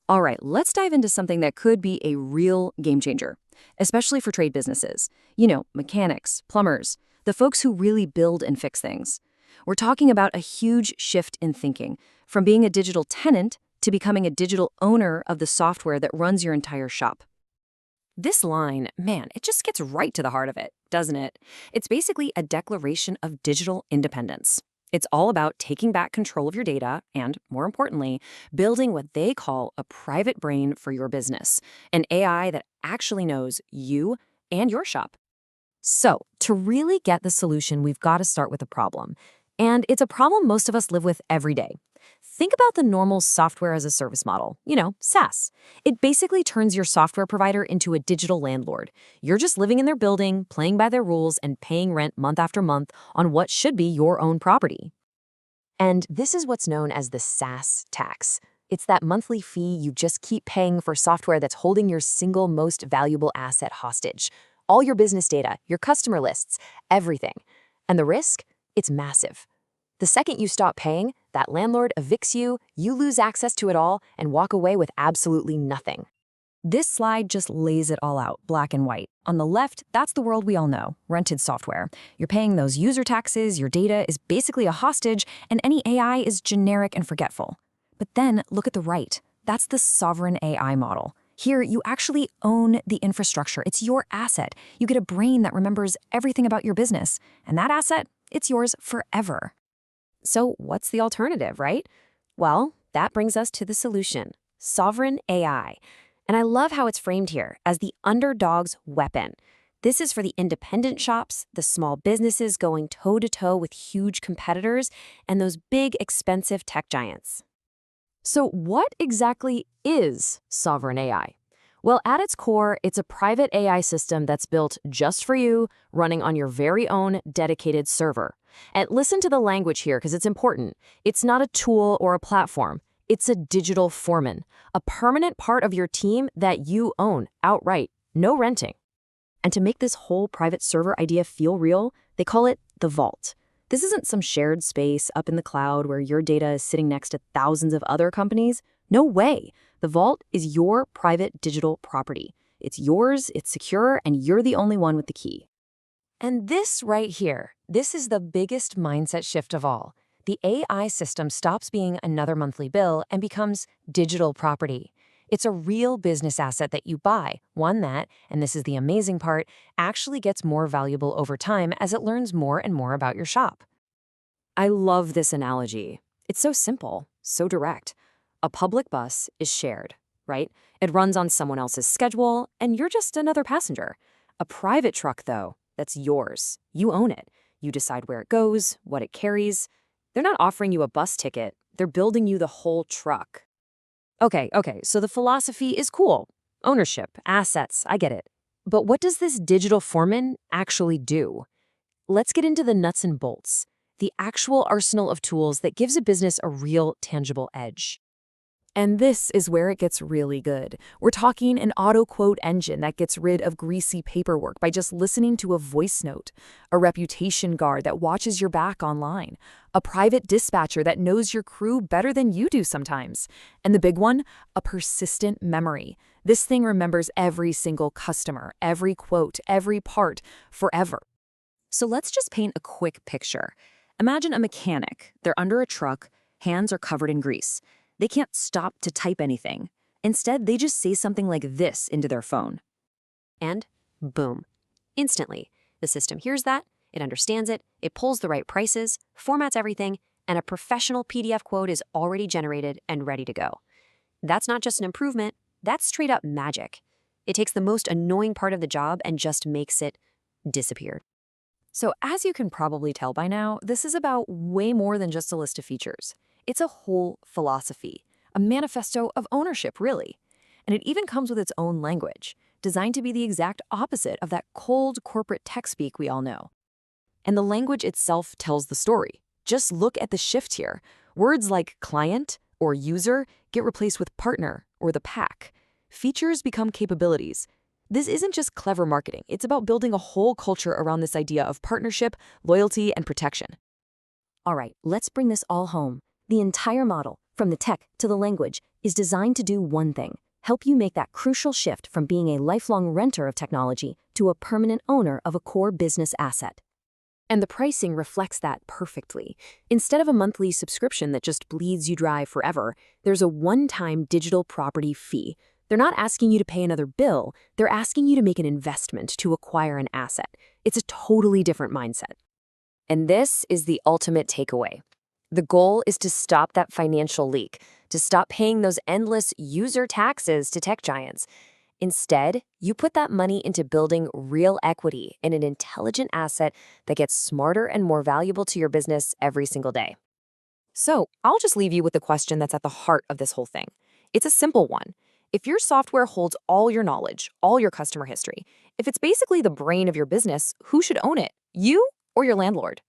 All right, let's dive into something that could be a real game changer, especially for trade businesses. Mechanics, plumbers, the folks who really build and fix things. We're talking about a huge shift in thinking, from being a digital tenant to becoming a digital owner of the software that runs your entire shop. This line, man, it just gets right to the heart of it, doesn't it? It's basically a declaration of digital independence. It's all about taking back control of your data and, more importantly, building what they call a private brain for your business, an AI that actually knows you and your shop. So, to really get the solution, we've got to start with a problem. And it's a problem most of us live with every day. Think about the normal software as a service model, SaaS. It basically turns your software provider into a digital landlord. You're just living in their building, playing by their rules, and paying rent month after month on what should be your own property. And this is what's known as the SaaS tax. It's that monthly fee you just keep paying for software that's holding your single most valuable asset hostage. All your business data, your customer lists, everything. And the risk? It's massive. The second you stop paying, that landlord evicts you, you lose access to it all, and walk away with absolutely nothing. This slide just lays it all out, black and white. On the left, that's the world we all know, rented software. You're paying those user taxes, your data is basically a hostage, and any AI is generic and forgetful. But then, look at the right. That's the sovereign AI model. Here, you actually own the infrastructure. It's your asset. You get a brain that remembers everything about your business. And that asset, it's yours forever. So what's the alternative, right? Well, that brings us to the solution, sovereign AI. And I love how it's framed here as the underdog's weapon. This is for the independent shops, the small businesses going toe-to-toe with huge competitors, and those big, expensive tech giants. So what exactly is sovereign AI? Well, at its core, it's a private AI system that's built just for you, running on your very own dedicated server. And listen to the language here because it's important. It's not a tool or a platform. It's a digital foreman, a permanent part of your team that you own outright, no renting. And to make this whole private server idea feel real, they call it the vault. This isn't some shared space up in the cloud where your data is sitting next to thousands of other companies. No way. The vault is your private digital property. It's yours, it's secure, and you're the only one with the key. And this right here, this is the biggest mindset shift of all. The AI system stops being another monthly bill and becomes digital property. It's a real business asset that you buy, one that, and this is the amazing part, actually gets more valuable over time as it learns more and more about your shop. I love this analogy. It's so simple, so direct. A public bus is shared, right? It runs on someone else's schedule, and you're just another passenger. A private truck, though, that's yours. You own it. You decide where it goes, what it carries. They're not offering you a bus ticket. They're building you the whole truck. Okay, so the philosophy is cool. Ownership, assets, I get it. But what does this digital foreman actually do? Let's get into the nuts and bolts, the actual arsenal of tools that gives a business a real, tangible edge. And this is where it gets really good. We're talking an auto-quote engine that gets rid of greasy paperwork by just listening to a voice note, a reputation guard that watches your back online, a private dispatcher that knows your crew better than you do sometimes, and the big one, a persistent memory. This thing remembers every single customer, every quote, every part, forever. So let's just paint a quick picture. Imagine a mechanic. They're under a truck, hands are covered in grease. They can't stop to type anything. Instead, they just say something like this into their phone. And boom. Instantly, the system hears that, it understands it, it pulls the right prices, formats everything, and a professional PDF quote is already generated and ready to go. That's not just an improvement, that's straight up magic. It takes the most annoying part of the job and just makes it disappear. So as you can probably tell by now, this is about way more than just a list of features. It's a whole philosophy, a manifesto of ownership, really. And it even comes with its own language, designed to be the exact opposite of that cold corporate tech speak we all know. And the language itself tells the story. Just look at the shift here. Words like client or user get replaced with partner or the pack. Features become capabilities. This isn't just clever marketing. It's about building a whole culture around this idea of partnership, loyalty, and protection. All right, let's bring this all home. The entire model, from the tech to the language, is designed to do one thing: help you make that crucial shift from being a lifelong renter of technology to a permanent owner of a core business asset. And the pricing reflects that perfectly. Instead of a monthly subscription that just bleeds you dry forever, there's a one-time digital property fee. They're not asking you to pay another bill, they're asking you to make an investment to acquire an asset. It's a totally different mindset. And this is the ultimate takeaway. The goal is to stop that financial leak, to stop paying those endless user taxes to tech giants. Instead, you put that money into building real equity in an intelligent asset that gets smarter and more valuable to your business every single day. So, I'll just leave you with the question that's at the heart of this whole thing. It's a simple one. If your software holds all your knowledge, all your customer history, if it's basically the brain of your business, who should own it? You or your landlord?